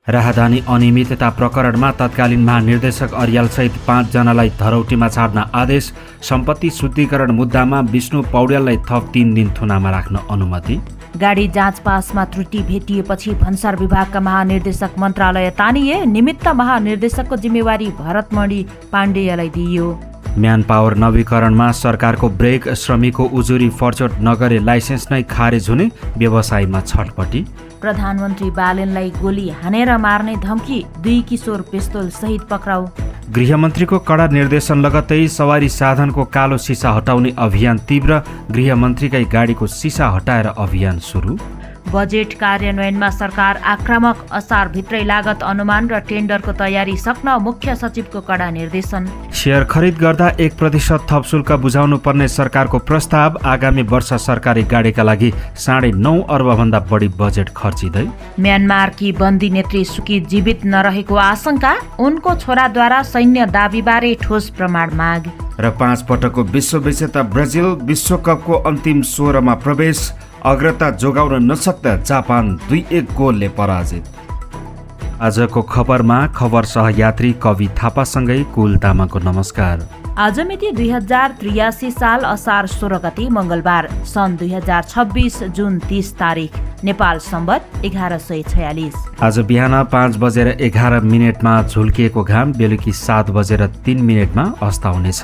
राहदानी अनियमितता प्रकरणमा तत्कालीन महानिर्देशक अर्यालसहित 5 जनालाई धरौटीमा छाड्न आदेश। सम्पत्ति शुद्धिकरण मुद्दामा विष्णु पौड्याललाई थप 3 दिन थुनामा राख्न अनुमति। गाडी जाँच पासमा त्रुटि भेटिएपछि भन्सार विभागका महानिर्देशक मन्त्रालय तानिए। निमित्त महानिर्देशकको जिम्मेवारी भरतमणि पाण्डेयलाई दिइयो। म्यान पावर नवीकरणमा सरकारको ब्रेक। श्रमिकको उजुरी फर्चोट नगरे लाइसेन्स नै खारेज हुने। व्यवसायमा छटपटी। प्रधानमन्त्री बालेनलाई गोली हानेर मार्ने धम्की। 2 किशोर पिस्तोल सहित पक्राउ। गृहमन्त्रीको कडा निर्देशन लगत्तै सवारी साधनको कालो सिसा हटाउने अभियान तीव्र। गृहमन्त्रीकै गाडीको सिसा हटाएर अभियान सुरु। बजेट कार्यान्वयनमा सरकार आक्रामक। असारभित्रै लागत अनुमान र टेन्डरको तयारी सक्न मुख्य सचिवको कडा निर्देशन। सेयर खरिद गर्दा 1% थप शुल्क बुझाउनु पर्ने सरकारको प्रस्ताव। आगामी वर्ष सरकारी गाडीका लागि 9.5 अर्बभन्दा बढी बजेट खर्चिँदै। म्यानमारकी बन्दी नेत्री सुकी जीवित नरहेको आशंका। उनको छोराद्वारा सैन्य दाबीबारे ठोस प्रमाण माग। र 5 पटकको विश्व विजेता ब्राजिल विश्वकपको अन्तिम 16मा प्रवेश। अग्रता जोगाउन नसक्दा जापान 2-1 गोलले पराजित। आजको खबरमा खबर सहयात्री कवि थापासँगै कुल तामाको नमस्कार। आज मिति 2083 साल असार 16 गते मंगलबार, सन् 2026 जुन 30 तारिक, नेपाल सम्वत 1146। आज बिहान 5:11 झुल्किएको घाम बेलुकी 7:03 अस्त हुनेछ।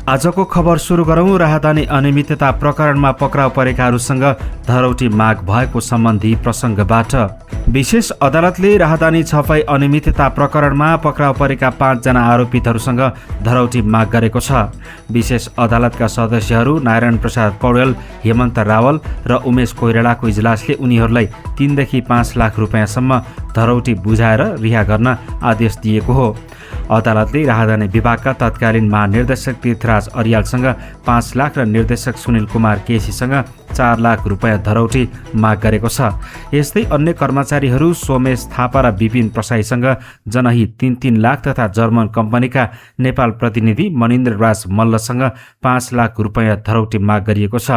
आजको खबर सुरु गरौं। राहदानी अनियमितता प्रकरणमा पक्राउ परेकाहरूसँग धरौटी माग भएको सम्बन्धी प्रसङ्गबाट। विशेष अदालतले राहदानी छपाई अनियमितता प्रकरणमा पक्राउ परेका 5 जना आरोपितहरूसँग धरौटी माग गरेको छ। विशेष अदालतका सदस्यहरू नारायण प्रसाद पौडेल, हेमन्त रावल र उमेश कोइरालाको इजलासले उनीहरूलाई 3 देखि 5 लाख रुपियाँसम्म धरौटी बुझाएर रिहा गर्न आदेश दिएको हो। अदालतले राहदानी विभागका तत्कालीन महानिर्देशक तीर्थराज अर्यालसँग 5 लाख र निर्देशक सुनिल कुमार केसीसँग 4 लाख रुपियाँ धरौटी माग गरेको छ। यस्तै अन्य कर्मचारीहरू सोमेश थापा र विपिन प्रसाईसँग जनहित 3-3 लाख तथा जर्मन कम्पनीका नेपाल प्रतिनिधि मनिन्द्र राज मल्लसँग 5 लाख रुपियाँ धरौटी माग गरिएको छ।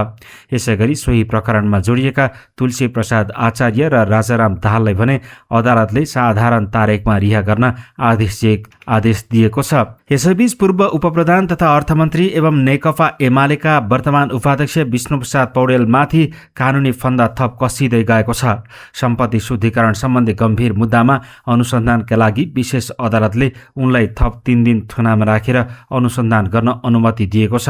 यसैगरी सोही प्रकरणमा जोडिएका तुलसी प्रसाद आचार्य र राजाराम दाहाललाई भने अदालतले साधारण तारिखमा रिहा गर्न आदेश दिएको छ। यसैबीच पूर्व उपप्रधान तथा अर्थमन्त्री एवं नेकपा एमालेका वर्तमान उपाध्यक्ष विष्णु प्रसाद पौडेलमाथि कानुनी फन्दा थप कसिँदै गएको छ। सम्पत्ति शुद्धिकरण सम्बन्धी गम्भीर मुद्दामा अनुसन्धानका लागि विशेष अदालतले उनलाई थप 3 दिन थुनामा राखेर अनुसन्धान गर्न अनुमति दिएको छ।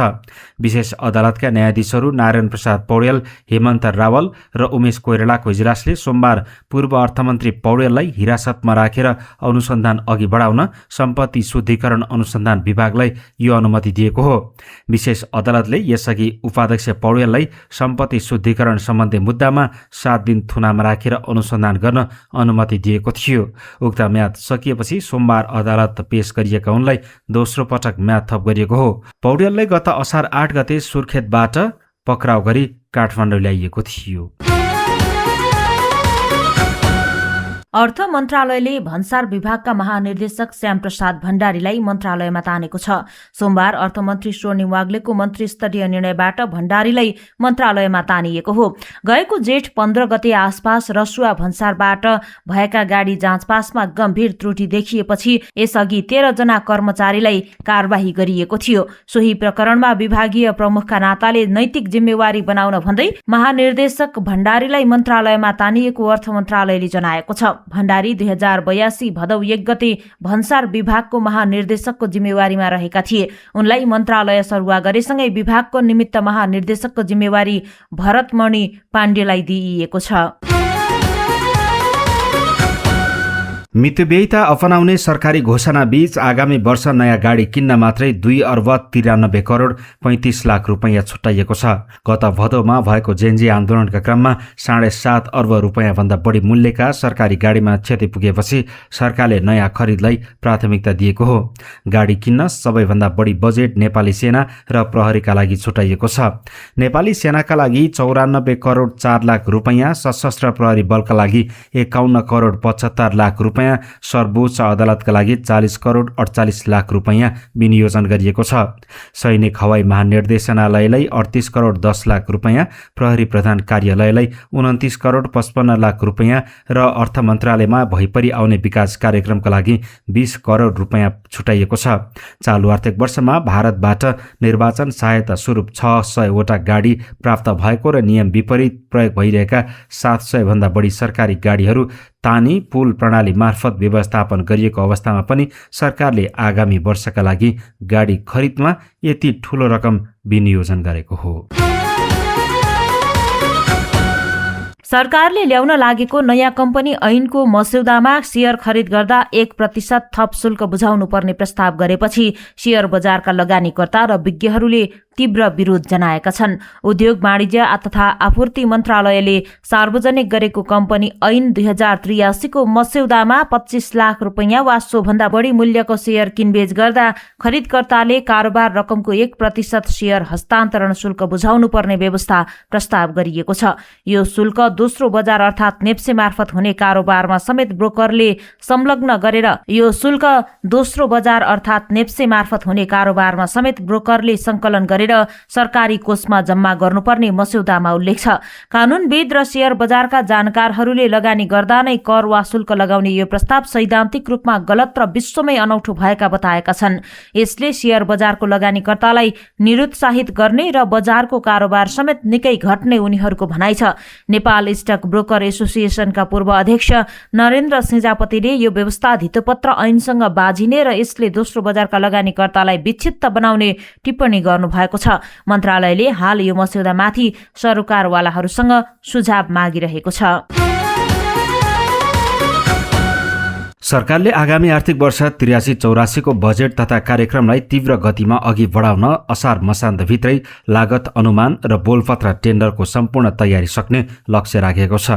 विशेष अदालतका न्यायाधीशहरू नारायण प्रसाद पौडेल, हेमन्त रावल र उमेश कोइरालाको इजलासले सोमबार पूर्व अर्थमन्त्री पौडेललाई हिरासतमा राखेर अनुसन्धान अघि बढाउन सम्पत्ति शुद्धिकरण अनुसन्धान विभागलाई यो अनुमति दिएको हो। विशेष अदालतले यसअघि उपाध्यक्ष पौडेललाई सम्पत्ति शुद्धिकरण सम्बन्धी मुद्दामा 7 दिन थुनामा राखेर अनुसन्धान गर्न अनुमति दिएको थियो। उक्त म्याद सकिएपछि सोमबार अदालत पेश गरिएका उनलाई दोस्रो पटक म्याद थप गरिएको हो। पौडेललाई गत असार 8 गते सुर्खेतबाट पक्राउ गरी काठमाडौँ ल्याइएको थियो। अर्थ मन्त्रालयले भन्सार विभागका महानिर्देशक श्यामप्रसाद भण्डारीलाई मन्त्रालयमा तानेको छ। सोमबार अर्थमन्त्री स्वर्णिम वाग्लेको मन्त्रीस्तरीय निर्णयबाट भण्डारीलाई मन्त्रालयमा तानिएको हो। गएको जेठ 15 गते आसपास रसुवा भन्सारबाट भएका गाडी जाँच पासमा गम्भीर त्रुटि देखिएपछि यसअघि 13 जना कर्मचारीलाई कारबाही गरिएको थियो। सोही प्रकरणमा विभागीय प्रमुखका नाताले नैतिक जिम्मेवारी बनाउन भन्दै महानिर्देशक भण्डारीलाई मन्त्रालयमा तानिएको अर्थ मन्त्रालयले जनाएको छ। भण्डारी 2082 भदौ 1 गते भन्सार विभागको महानिर्देशकको जिम्मेवारीमा रहेका थिए। उनलाई मन्त्रालय सरुवा गरेसँगै विभागको निमित्त महानिर्देशकको जिम्मेवारी भरतमणि पाण्डेलाई दिइएको छ। मितव्ययिता अपनाउने सरकारी घोषणा बीच आगामी वर्ष नयाँ गाडी किन्न मात्रै 2 अर्ब 93 करोड 35 लाख रुपियाँ छुट्याइएको छ। गत भदौमा भएको जेनजी आन्दोलनका क्रममा 7.5 अर्ब रुपियाँ भन्दा बढी मूल्यका सरकारी गाडीमा क्षति पुगेपछि सरकारले नयाँ खरिदलाई प्राथमिकता दिएको हो। गाडी किन्न सबैभन्दा बढी बजेट नेपाली सेना र प्रहरीका लागि छुट्याइएको छ। नेपाली सेनाका लागि 94 करोड 4 लाख रुपियाँ, सशस्त्र प्रहरी बलका लागि 51 करोड 75 लाख रुपियाँ रुपैयाँ, सर्वोच्च अदालतका लागि 40 करोड 48 लाख रुपैयाँ विनियोजन गरिएको छ। सैनिक हवाई महानिर्देशनालयलाई 38 करोड 10 लाख रुपैयाँ, प्रहरी प्रधान कार्यालयलाई 29 करोड 55 लाख रुपैयाँ र अर्थ मन्त्रालयमा भइपरि आउने विकास कार्यक्रमका लागि 20 करोड रुपैयाँ छुटाइएको छ। चालु आर्थिक वर्षमा भारतबाट निर्वाचन सहायता स्वरूप 600 वटा गाडी प्राप्त भएको र नियम विपरीत प्रयोग भइरहेका 700 भन्दा बढी सरकारी गाडीहरू तानी पुल प्रणाली मार्फत व्यवस्थापन गरिएको अवस्थामा पनि सरकारले आगामी वर्षका लागि गाडी खरिदमा यति ठूलो रकम विनियोजन गरेको हो। सरकारले ल्याउन लागेको नयाँ कम्पनी ऐनको मस्यौदामा शेयर खरिद गर्दा 1% थप शुल्क बुझाउनु पर्ने प्रस्ताव गरेपछि शेयर बजारका लगानीकर्ता र विज्ञहरूले तीव्र विरोध जनाएका छन्। उद्योग वाणिज्य तथा आपूर्ति मन्त्रालयले सार्वजनिक गरेको कम्पनी ऐन 2083 को मस्यौदामा 25 लाख रुपैयाँ वा सोभन्दा बढी मूल्यको शेयर किनबेच गर्दा खरिदकर्ताले कारोबार रकमको 1% शेयर हस्तान्तरण शुल्क बुझाउनु पर्ने व्यवस्था प्रस्ताव गरिएको छ। यो शुल्क दोस्रो बजार अर्थात् नेप्से मार्फत हुने कारोबारमा समेत ब्रोकरले संलग्न गरेर संकलन गरेर सरकारी कोषमा जम्मा गर्नुपर्ने मस्यौदामा उल्लेख छ। कानूनविद र शेयर बजारका जानकारहरूले लगानी गर्दा नै कर वा शुल्क लगाउने यो प्रस्ताव सैद्धान्तिक रूपमा गलत र विश्वमै अनौठो भएका बताएका छन्। यसले शेयर बजारको लगानीकर्तालाई निरुत्साहित गर्ने र बजारको कारोबार समेत निकै घट्ने उनीहरूको भनाइ छ। नेपाल स्टक ब्रोकर एसोसिएसनका पूर्व अध्यक्ष नरेन्द्र सिंजापतिले यो व्यवस्था धितोपत्र ऐनसँग बाजिने र यसले दोस्रो बजारका लगानीकर्तालाई विक्षिप्त बनाउने टिप्पणी गर्नुभएको छ। मन्त्रालयले हाल यो मस्यौदामाथि सरोकारवालाहरूसँग सुझाव मागिरहेको छ। सरकारले आगामी आर्थिक वर्ष 83-84 को बजेट तथा कार्यक्रमलाई तीव्र गतिमा अघि बढाउन असार मसान्तभित्रै लागत अनुमान र बोलपत्र टेन्डरको सम्पूर्ण तयारी सक्ने लक्ष्य राखेको छ।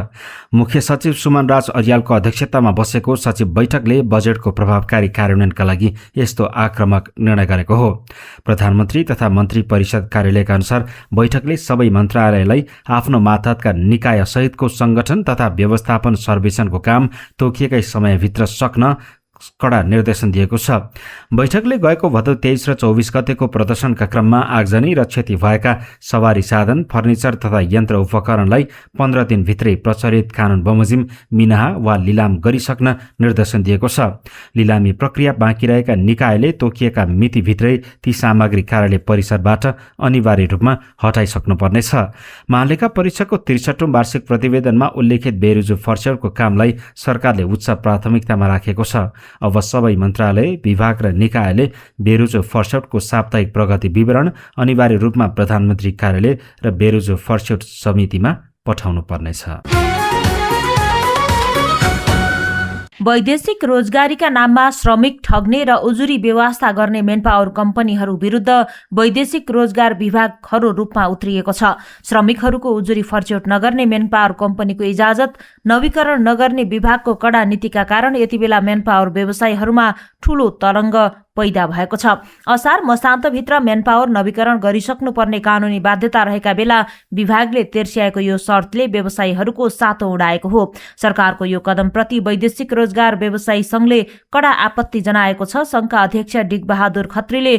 मुख्य सचिव सुमन राज अर्यालको अध्यक्षतामा बसेको सचिव बैठकले बजेटको प्रभावकारी कार्यान्वयनका लागि यस्तो आक्रामक निर्णय गरेको हो। प्रधानमन्त्री तथा मन्त्री परिषद कार्यालयका अनुसार बैठकले सबै मन्त्रालयलाई आफ्नो मातहतका निकाय सहितको संगठन तथा व्यवस्थापन सर्वेक्षणको काम तोकिएकै समयभित्र सक्न कडा निर्देशन दिएको छ। बैठकले गएको भदौ 23 र 24 गतेको प्रदर्शनका क्रममा आगजनी र क्षति भएका सवारी साधन, फर्निचर तथा यन्त्र उपकरणलाई 15 दिनभित्रै प्रचलित कानून बमोजिम मिनाहा वा लिलाम गरिसक्न निर्देशन दिएको छ। लिलामी प्रक्रिया बाँकी रहेका निकायले तोकिएका मितिभित्रै ती सामग्री कार्यालय परिसरबाट अनिवार्य रूपमा हटाइसक्नुपर्नेछ। महालेखा परीक्षकको 63औं वार्षिक प्रतिवेदनमा उल्लेखित बेरुजु फर्स्याउटको कामलाई सरकारले उच्च प्राथमिकतामा राखेको छ। अब सबै मन्त्रालय, विभाग र निकायले बेरुजो फर्स्याउटको साप्ताहिक प्रगति विवरण अनिवार्य रूपमा प्रधानमन्त्री कार्यालय र बेरुजो फर्स्याउट समितिमा पठाउनु पर्नेछ। वैदेशिक रोजगारीका नाममा श्रमिक ठग्ने र उजुरी व्यवस्था गर्ने मेनपावर कम्पनीहरू विरुद्ध वैदेशिक रोजगार विभागहरू रूपमा उत्रिएको छ। श्रमिकहरूको उजुरी फर्च्यौट नगर्ने मेनपावर कम्पनीको इजाजत नवीकरण नगर्ने विभागको कडा नीतिका कारण यति बेला मेनपावर व्यवसायीहरूमा ठूलो तरङ्ग पैदा भएको छ। असार मसान्तभित्र मेनपावर नवीकरण गरिसक्नुपर्ने कानूनी बाध्यता रहेका बेला विभागले तेर्स्याएको यो शर्तले व्यवसायीहरूको सातो उडाएको हो। सरकारको यो कदमप्रति वैदेशिक रोजगार व्यवसायी संघले कडा आपत्ति जनाएको छ। संघका अध्यक्ष डिगबहादुर खत्रीले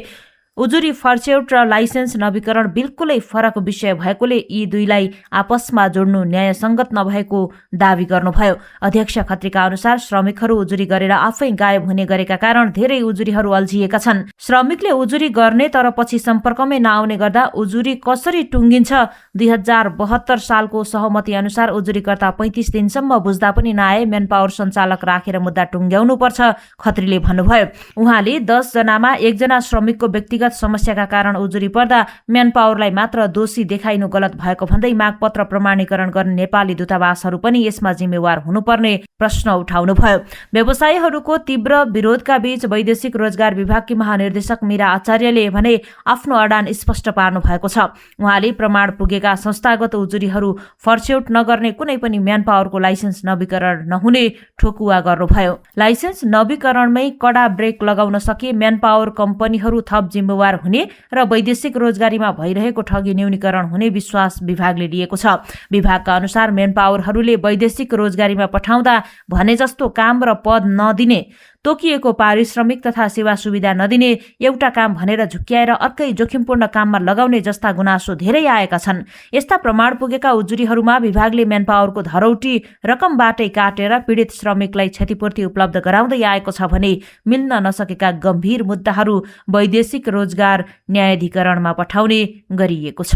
उजुरी फर्च्यौट र लाइसेन्स नवीकरण बिल्कुलै फरक विषय भएकोले यी दुईलाई आपसमा जोड्नु न्यायसङ्गत नभएको दावी गर्नुभयो। अध्यक्ष खत्रीका अनुसार श्रमिकहरू उजुरी गरेर आफै गायब हुने गरेका कारण धेरै उजुरीहरू अल्झिएका छन्। श्रमिकले उजुरी गर्ने तर पछि सम्पर्कमै नआउने गर्दा उजुरी कसरी टुङ्गिन्छ? 2072 सालको सहमति अनुसार उजुरीकर्ता 35 दिनसम्म बुझ्दा पनि नआए मेनपावर सञ्चालक राखेर मुद्दा टुङ्ग्याउनु पर्छ, खत्रीले भन्नुभयो। उहाँले 10 जनामा 1 जना श्रमिकको व्यक्तिगत समस्याका कारण उजुरी पर्दा म्यानपावरलाई मात्र दोषी देखाइनु गलत भएको भन्दै मागपत्र प्रमाणीकरण गर्ने नेपाली दूतावासहरू पनि यसमा जिम्मेवार हुनुपर्ने प्रश्न उठाउनुभयो। व्यवसायीहरूको तीव्र विरोधका बीच वैदेशिक रोजगार विभागकी महानिर्देशक मीरा आचार्यले भने आफ्नो अडान स्पष्ट पार्नु भएको छ। उहाँले प्रमाण पुगेका संस्थागत उजुरीहरू फर्च्यौट नगर्ने कुनै पनि म्यानपावरको लाइसेन्स नवीकरण नहुने ठोकुवा गर्नुभयो। लाइसेन्स नवीकरणमै कडा ब्रेक लगाउन सके म्यानपावर कम्पनीहरू थप जिम्मेवार हुने र वैदेशिक रोजगारीमा भइरहेको ठगी न्यूनीकरण हुने विश्वास विभागले लिएको छ। विभागका अनुसार मेनपावरहरूले वैदेशिक रोजगारीमा पठाउँदा भने जस्तो काम र पद नदिने, तोकिएको पारिश्रमिक तथा सेवा सुविधा नदिने, एउटा काम भनेर झुक्क्याएर अर्कै जोखिमपूर्ण काममा लगाउने जस्ता गुनासो धेरै आएका छन्। यस्ता प्रमाण पुगेका उजुरीहरूमा विभागले मेनपावरको धरौटी रकमबाटै काटेर पीडित श्रमिकलाई क्षतिपूर्ति उपलब्ध गराउँदै आएको छ भने मिल्न नसकेका गम्भीर मुद्दाहरू वैदेशिक रोजगार न्यायाधिकरणमा पठाउने गरिएको छ।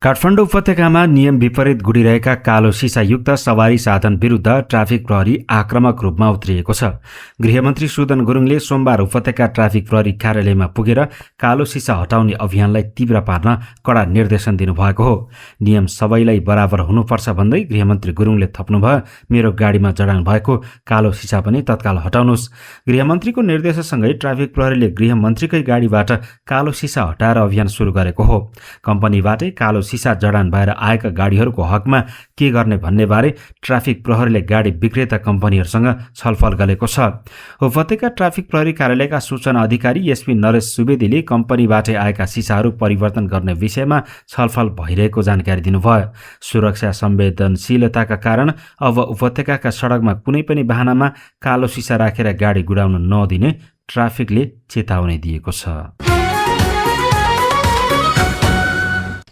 काठमाडौँ उपत्यकामा नियम विपरीत गुडिरहेका कालो सिसायुक्त सवारी साधन विरुद्ध ट्राफिक प्रहरी आक्रामक रूपमा उत्रिएको छ। गृहमन्त्री सुदन गुरुङले सोमबार उपत्यका ट्राफिक प्रहरी कार्यालयमा पुगेर कालो सिसा हटाउने अभियानलाई तीव्र पार्न कडा निर्देशन दिनुभएको हो। नियम सबैलाई बराबर हुनुपर्छ भन्दै गृहमन्त्री गुरुङले थप्नुभयो, मेरो गाडीमा जडान भएको कालो सिसा पनि तत्काल हटाउनुहोस्। गृहमन्त्रीको निर्देशसँगै ट्राफिक प्रहरीले गृहमन्त्रीकै गाडीबाट कालो सिसा हटाएर अभियान सुरु गरेको हो। कम्पनीबाटै कालो सिसा जडान भएर आएका गाडीहरूको हकमा के गर्ने भन्ने बारे ट्राफिक प्रहरीले गाडी विक्रेता कम्पनीहरूसँग छलफल गरेको छ। उपत्यका ट्राफिक प्रहरी कार्यालयका सूचना अधिकारी एसपी नरेश सुवेदीले कम्पनीबाटै आएका सिसाहरू परिवर्तन गर्ने विषयमा छलफल भइरहेको जानकारी दिनुभयो। सुरक्षा संवेदनशीलताका कारण अब उपत्यकाका सडकमा कुनै पनि वाहनमा कालो सिसा राखेर गाडी गुडाउन नदिने ट्राफिकले चेतावनी दिएको छ।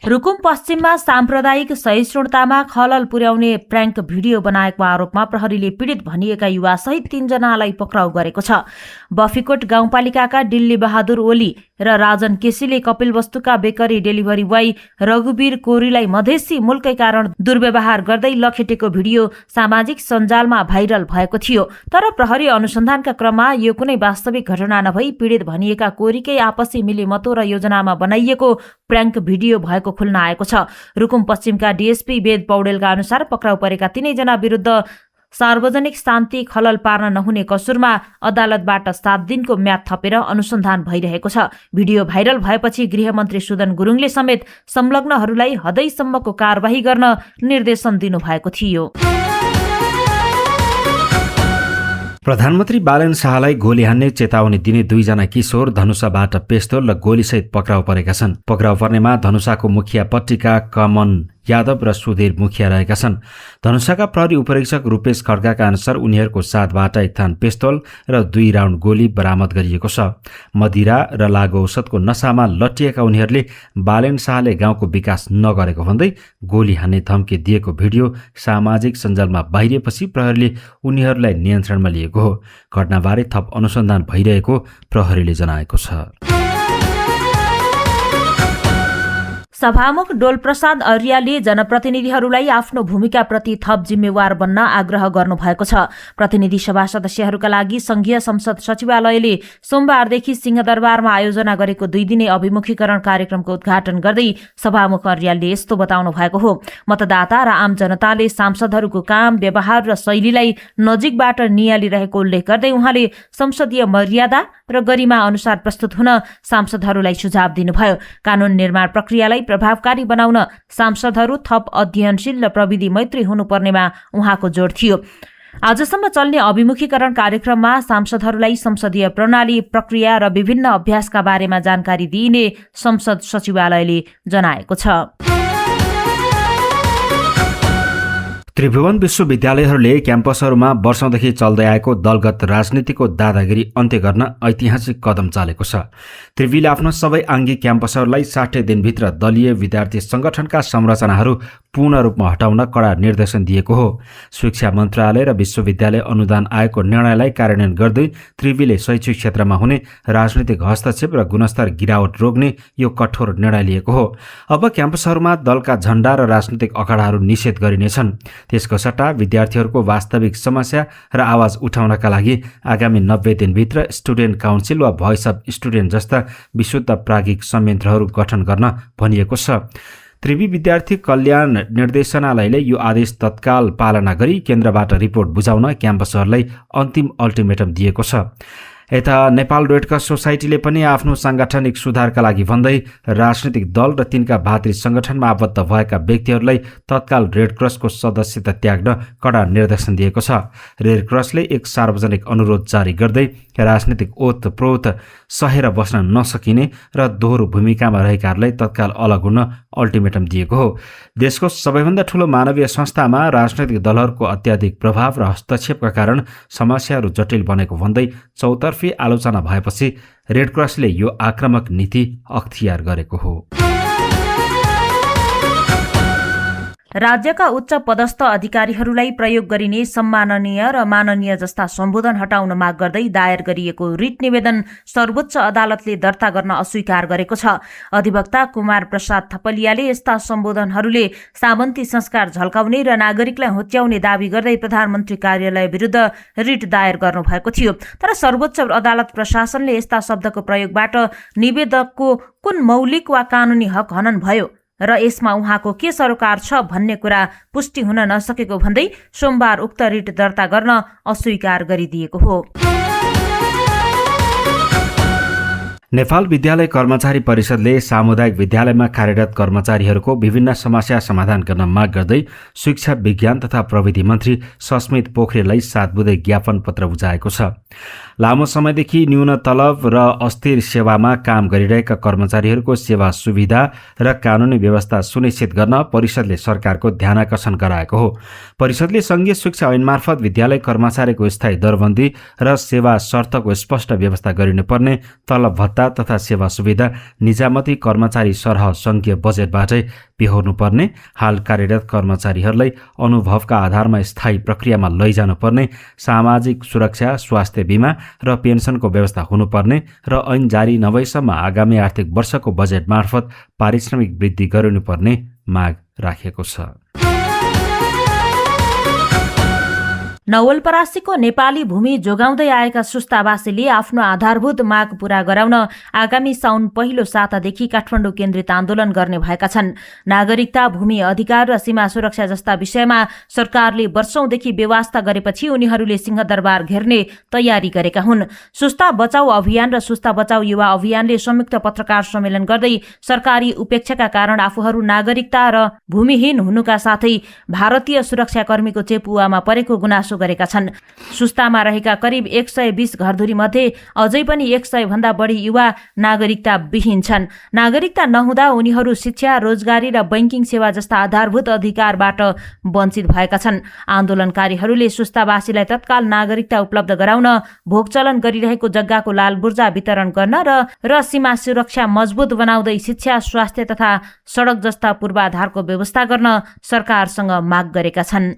रुकुम पश्चिममा साम्प्रदायिक सहिष्णुतामा खलल पुर्याउने प्र्याङ्क भिडियो बनाएको आरोपमा प्रहरीले पीडित भनिएका युवा सहित 3 जनालाई पक्राउ गरेको छ। बफीकोट गाउँपालिकाका डिल्ली बहादुर ओली र राजन केसीले कपिलवस्तुका बेकरी डेलिभरी बोय रघुवीर कोरीलाई मधेसी मुलकै कारण दुर्व्यवहार गर्दै लखेटेको भिडियो सामाजिक सञ्जालमा भाइरल भएको थियो। तर प्रहरी अनुसन्धानका क्रममा यो कुनै वास्तविक घटना नभई पीडित भनिएका कोरीकै आपसी मिलेमतो र योजनामा बनाइएको प्र्याङ्क भिडियो भएको खुल्न आएको छ। रुकुम पश्चिमका डीएसपी वेद पौडेलका अनुसार पक्राउ परेका 3 जना विरुद्ध सार्वजनिक शान्ति खलल पार्न नहुने कसुरमा अदालतबाट 7 दिनको म्याद थपेर अनुसन्धान भइरहेको छ। भिडियो भाइरल भएपछि गृहमन्त्री सुदन गुरुङले समेत संलग्नहरूलाई हदैसम्मको कारबाही गर्न निर्देशन दिनुभएको थियो। प्रधानमन्त्री बालेन शाहलाई गोली हान्ने चेतावनी दिने 2 जना किशोर धनुषाबाट पेस्तोल र गोलीसहित पक्राउ परेका छन्। पक्राउ पर्नेमा धनुषाको मुखिया पट्टिका कमन यादव र सुधीर मुखिया रहेका छन्। धनुषाका प्रहरी उपरीक्षक रूपेश खड्काका अनुसार उनीहरूको साथबाट एक थान पेस्तोल र 2 राउन्ड गोली बरामद गरिएको छ। मदिरा र लागु औषधको नशामा लट्टिएका उनीहरूले बालेन शाहले गाउँको विकास नगरेको भन्दै गोली हान्ने धम्की दिएको भिडियो सामाजिक सञ्जालमा बाहिरिएपछि प्रहरीले उनीहरूलाई नियन्त्रणमा लिएको हो। घटनाबारे थप अनुसन्धान भइरहेको प्रहरीले जनाएको छ। सभामुख डोलप्रसाद अर्यालले जनप्रतिनिधिहरूलाई आफ्नो भूमिकाप्रति थप जिम्मेवार बन्न आग्रह गर्नुभएको छ। प्रतिनिधि सभा सदस्यहरूका लागि संघीय संसद सचिवालयले सोमबारदेखि सिंहदरबारमा आयोजना गरेको 2 दिने अभिमुखीकरण कार्यक्रमको उद्घाटन गर्दै सभामुख अर्यालले यस्तो बताउनु भएको हो। मतदाता र आम जनताले सांसदहरूको काम, व्यवहार र शैलीलाई नजिकबाट नियालिरहेको उल्लेख गर्दै उहाँले संसदीय मर्यादा र गरिमा अनुसार प्रस्तुत हुन सांसदहरूलाई सुझाव दिनुभयो। कानून निर्माण प्रक्रियालाई प्रभावकारी बनाउन सांसदहरू थप अध्ययनशील र प्रविधि मैत्री हुनुपर्नेमा उहाँको जोड थियो। आजसम्म चल्ने अभिमुखीकरण कार्यक्रममा सांसदहरूलाई संसदीय प्रणाली, प्रक्रिया र विभिन्न अभ्यासका बारेमा जानकारी दिइने संसद सचिवालयले जनाएको छ। त्रिभुवन विश्वविद्यालयहरूले क्याम्पसहरूमा वर्षौंदेखि चल्दै आएको दलगत राजनीतिको दादागिरी अन्त्य गर्न ऐतिहासिक कदम चालेको छ। त्रिवीले आफ्नो सबै आङ्गी क्याम्पसहरूलाई 60 दिनभित्र दलीय विद्यार्थी संगठनका संरचनाहरू पूर्ण रूपमा हटाउन कडा निर्देशन दिएको हो। शिक्षा मन्त्रालय र विश्वविद्यालय अनुदान आयोगको निर्णयलाई कार्यान्वयन गर्दै त्रिवीले शैक्षिक क्षेत्रमा हुने राजनीतिक हस्तक्षेप र गुणस्तर गिरावट रोक्ने यो कठोर निर्णय लिएको हो। अब क्याम्पसहरूमा दलका झण्डा र राजनीतिक अखाडाहरू निषेध गरिनेछन्। त्यसको सट्टा विद्यार्थीहरूको वास्तविक समस्या र आवाज उठाउनका लागि आगामी 90 दिनभित्र स्टुडेन्ट काउन्सिल वा भोइस अफ स्टुडेन्ट जस्ता विशुद्ध प्राज्ञिक संयन्त्रहरू गठन गर्न भनिएको छ। त्रिवी विद्यार्थी कल्याण निर्देशनालयले यो आदेश तत्काल पालना गरी केन्द्रबाट रिपोर्ट बुझाउन क्याम्पसहरूलाई अन्तिम अल्टिमेटम दिएको छ। यता नेपाल रेड क्रस सोसाइटीले पनि आफ्नो सांगठनिक सुधारका लागि भन्दै राजनीतिक दल र तिनका भातृ संगठनमा आबद्ध भएका व्यक्तिहरूलाई तत्काल रेड क्रसको सदस्यता त्याग्न कडा निर्देशन दिएको छ। रेड क्रसले एक सार्वजनिक अनुरोध जारी गर्दै राजनीतिक ओतप्रोत सहेर बस्न नसकिने र दोहोरो भूमिकामा रहेकाहरूलाई तत्काल अलग हुन अल्टिमेटम दिएको हो। देशको सबैभन्दा ठूलो मानवीय संस्थामा राजनैतिक दलहरूको अत्याधिक प्रभाव र हस्तक्षेपका कारण समस्याहरू जटिल बनेको भन्दै चौतर्फी आलोचना भएपछि रेड क्रसले यो आक्रामक नीति अख्तियार गरेको हो। राज्यका उच्च पदस्थ अधिकारीहरूलाई प्रयोग गरिने सम्माननीय र माननीय जस्ता सम्बोधन हटाउन माग गर्दै दायर गरिएको रिट निवेदन सर्वोच्च अदालतले दर्ता गर्न अस्वीकार गरेको छ। अधिवक्ता कुमार प्रसाद थपलियाले यस्ता सम्बोधनहरूले सामन्ती संस्कार झल्काउने र नागरिकलाई होच्याउने दावी गर्दै प्रधानमन्त्री कार्यालय विरुद्ध रिट दायर गर्नुभएको थियो। तर सर्वोच्च अदालत प्रशासनले यस्ता शब्दको प्रयोगबाट निवेदकको कुन मौलिक वा कानूनी हक हनन भयो र यसमा उहाँको के सरोकार छ भन्ने कुरा पुष्टि हुन नसकेको भन्दै सोमबार उक्त रिट दर्ता गर्न अस्वीकार गरिदिएको हो। नेपाल विद्यालय कर्मचारी परिषदले सामुदायिक विद्यालयमा कार्यरत कर्मचारीहरूको विभिन्न समस्या समाधान गर्न माग गर्दै शिक्षा विज्ञान तथा प्रविधि मन्त्री सस्मित पोखरेललाई 7 बुँदे ज्ञापन पत्र बुझाएको छ। लामो समयदेखि न्यून तलब र अस्थिर सेवामा काम गरिरहेका कर्मचारीहरूको सेवा सुविधा र कानुनी व्यवस्था सुनिश्चित गर्न परिषदले सरकारको ध्यानाकर्षण गराएको हो। परिषदले संघीय शिक्षा ऐन मार्फत विद्यालय कर्मचारीको स्थायी दरबन्दी र सेवा शर्तको स्पष्ट व्यवस्था गरिनुपर्ने, तलब भत्ता तथा सेवा सुविधा निजामती कर्मचारी सरह संघीय बजेटबाटै बिहोर्नुपर्ने, हाल कार्यरत कर्मचारीहरूलाई अनुभवका आधारमा स्थायी प्रक्रियामा लैजानुपर्ने, सामाजिक सुरक्षा, स्वास्थ्य बीमा र पेन्सनको व्यवस्था हुनुपर्ने र ऐन जारी नभएसम्म आगामी आर्थिक वर्षको बजेट मार्फत पारिश्रमिक वृद्धि गरिनुपर्ने माग राखेको छ। नवलपरासीको नेपाली भूमि जोगाउँदै आएका सुस्तावासीले आफ्नो आधारभूत माग पूरा गराउन आगामी साउन पहिलो सातादेखि काठमाडौँ केन्द्रित आन्दोलन गर्ने भएका छन्। नागरिकता, भूमि अधिकार र सीमा सुरक्षा जस्ता विषयमा सरकारले वर्षौंदेखि बेवास्ता गरेपछि उनीहरूले सिंहदरबार घेर्ने तयारी गरेका हुन्। सुस्ता बचाउ अभियान र सुस्ता बचाउ युवा अभियानले संयुक्त पत्रकार सम्मेलन गर्दै सरकारी उपेक्षाका कारण आफूहरू नागरिकता र भूमिहीन हुनुका साथै भारतीय सुरक्षाकर्मीको चेपुवामा परेको गुनासो गरेका छन्। सुस्तामा रहेका करिब 120 घरधुरी मध्ये अझै पनि 100 भन्दा बढी युवा नागरिकता विहीन छन्। नागरिकता नहुँदा उनीहरू शिक्षा, रोजगारी र बैंकिङ सेवा जस्ता आधारभूत अधिकारबाट वञ्चित भएका छन्। आन्दोलनकारीहरूले सुस्तावासीलाई तत्काल नागरिकता उपलब्ध गराउन, भोगचलन गरिरहेको जग्गाको लालबुर्जा वितरण गर्न र सीमा सुरक्षा मजबुत बनाउँदै शिक्षा, स्वास्थ्य तथा सडक जस्ता पूर्वाधारको व्यवस्था गर्न सरकारसँग माग गरेका छन्।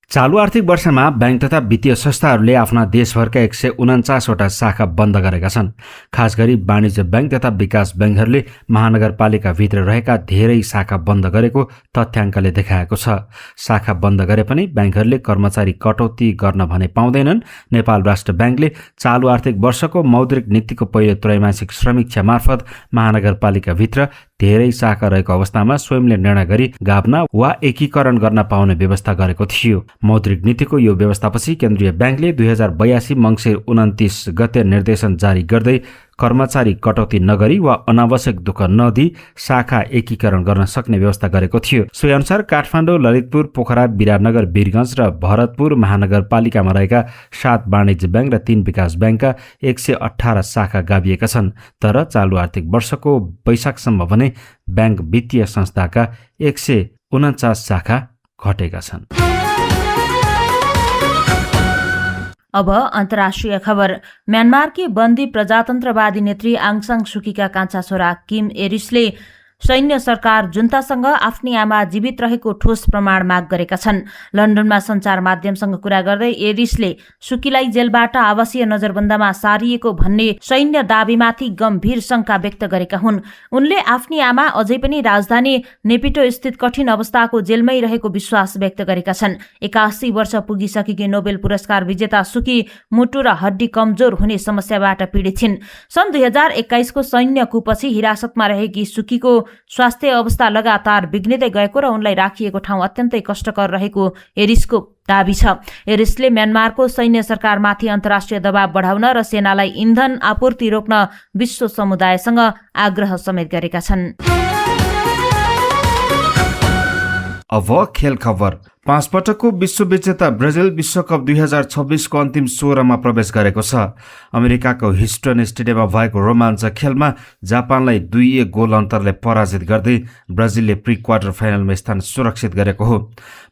चालु आर्थिक वर्षमा बैंक तथा वित्तीय संस्थाहरूले आफ्ना देशभरका 149 वटा शाखा बन्द गरेका छन्। खास गरी वाणिज्य बैंक तथा विकास बैंकहरूले महानगरपालिकाभित्र रहेका धेरै शाखा बन्द गरेको तथ्याङ्कले देखाएको छ। शाखा बन्द गरे पनि बैंकहरूले कर्मचारी कटौती गर्न भने पाउँदैनन्। नेपाल राष्ट्र बैंकले चालु आर्थिक वर्षको मौद्रिक नीतिको पहिलो त्रैमासिक समीक्षा मार्फत महानगरपालिकाभित्र धेरै शाखा रहेको अवस्थामा स्वयंले निर्णय गरी गाभ्न वा एकीकरण गर्न पाउने व्यवस्था गरेको थियो। मौद्रिक नीतिको यो व्यवस्थापछि केन्द्रीय बैंकले 2082 मङ्सिर 29 गते निर्देशन जारी गर्दै कर्मचारी कटौती नगरी वा अनावश्यक दुःख नदिई शाखा एकीकरण गर्न सक्ने व्यवस्था गरेको थियो। सोही अनुसार काठमाडौँ, ललितपुर, पोखरा, विराटनगर, वीरगञ्ज र भरतपुर महानगरपालिकामा रहेका 7 वाणिज्य बैंक र 3 विकास बैंकका 118 शाखा गाभिएका छन्। तर चालु आर्थिक वर्षको वैशाखसम्म भने बैंक वित्तीय संस्थाका 149 शाखा घटेका छन्। अब अन्तर्राष्ट्रिय खबर। म्यानमारकी बन्दी प्रजातन्त्रवादी नेत्री आङ सान सुकीका कान्छा छोरा किम एरिसले सैन्य सरकार जुन्तासँग आफ्नी आमा जीवित रहेको ठोस प्रमाण माग गरेका छन्। लन्डनमा सञ्चार माध्यमसँग कुरा गर्दै एरिसले सुकीलाई जेलबाट आवासीय नजरबन्दमा सारिएको भन्ने सैन्य दावीमाथि गम्भीर शंका व्यक्त गरेका हुन्। उनले आफ्नी आमा अझै पनि राजधानी नेपिटो स्थित कठिन अवस्थाको जेलमै रहेको विश्वास व्यक्त गरेका छन्। 81 वर्ष पुगिसकेकी नोबेल पुरस्कार विजेता सुकी मुटु र हड्डी कमजोर हुने समस्याबाट पीडित छिन्। सन् 2021 को सैन्य कुपछि हिरासतमा रहेकी सुकीको स्वास्थ्य अवस्था लगातार बिग्रिँदै गएको र उनलाई राखिएको ठाउँ अत्यन्तै कष्टकर रहेको एरिसको दाबी छ। एरिसले म्यानमारको सैन्य सरकारमाथि अन्तर्राष्ट्रिय दबाव बढाउन र सेनालाई इन्धन आपूर्ति रोक्न विश्व समुदायसँग आग्रह समेत गरेका छन्। अब खेल खबर। 5 पटकको विश्व विजेता ब्राजिल विश्वकप 2026 को अन्तिम 16मा प्रवेश गरेको छ। अमेरिकाको ह्युस्टन स्टेडियममा भएको रोमाञ्चक खेलमा जापानलाई 2-1 गोल अन्तरले पराजित गर्दै ब्राजिलले प्री क्वार्टर फाइनलमा स्थान सुरक्षित गरेको हो।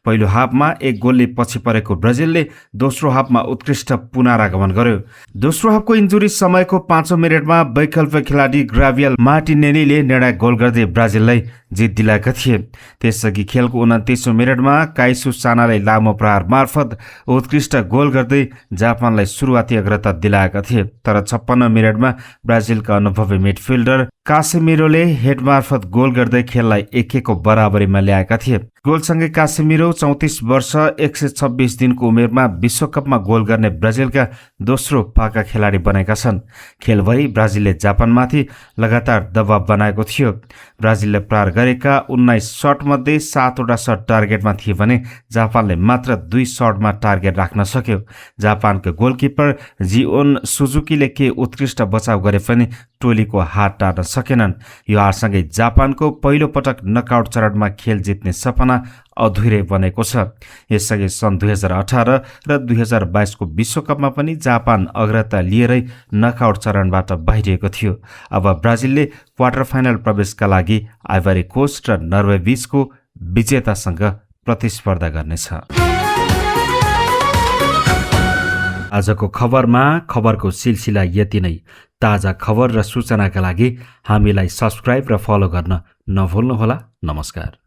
पहिलो हाफमा 1 गोलले पछि परेको ब्राजिलले दोस्रो हाफमा उत्कृष्ट पुनरागमन गर्यो। दोस्रो हाफको इन्जुरी समयको 5औं मिनेटमा वैकल्पिक खेलाडी ग्राभियल मार्टिनेलीले निर्णायक गोल गर्दै ब्राजिललाई जित दिलाएका थिए। त्यसअघि खेलको 29औं मिनेटमा काइसु सानाले लामो प्रहार मार्फत उत्कृष्ट गोल गर्दै जापानलाई सुरुवाती अग्रता दिलाएका थिए। तर 56 मिनेटमा ब्राजिलका अनुभवी मिडफिल्डर कासेमिरोले हेड मार्फत गोल गर्दै खेललाई 1-1 को बराबरीमा ल्याएका थिए। गोलसँगै कासेमिरो 34 वर्ष 126 दिनको उमेरमा विश्वकपमा गोल गर्ने ब्राजिलका दोस्रो पाका खेलाडी बनेका छन्। खेलभरि ब्राजिलले जापानमाथि लगातार दबाव बनाएको थियो। ब्राजिलले प्रहार गरेका 19 शटमध्ये 7वटा शट टार्गेटमा थिए भने जापानले मात्र 2 शटमा टार्गेट राख्न सक्यो। जापानको गोलकिपर जिओन सुजुकीले के उत्कृष्ट बचाव गरे पनि टोलीको हात टार्न सकेनन्। यो हारसँगै जापानको पहिलो पटक नकआउट चरणमा खेल जित्ने सपना अधुरै बनेको छ। यसअघि सन् 2018 र 2022 को विश्वकपमा पनि जापान अग्रता लिएरै नकआउट चरणबाट बाहिरिएको थियो। अब ब्राजिलले क्वार्टर फाइनल प्रवेशका लागि आइभरी कोस्ट र नर्वे बीचको विजेतासँग प्रतिस्पर्धा गर्नेछ। आजको खबरमा खबरको सिलसिला यति नै। ताजा खबर र सूचनाका लागि हामीलाई सब्स्क्राइब र फलो गर्न नभुल्नुहोला। नमस्कार।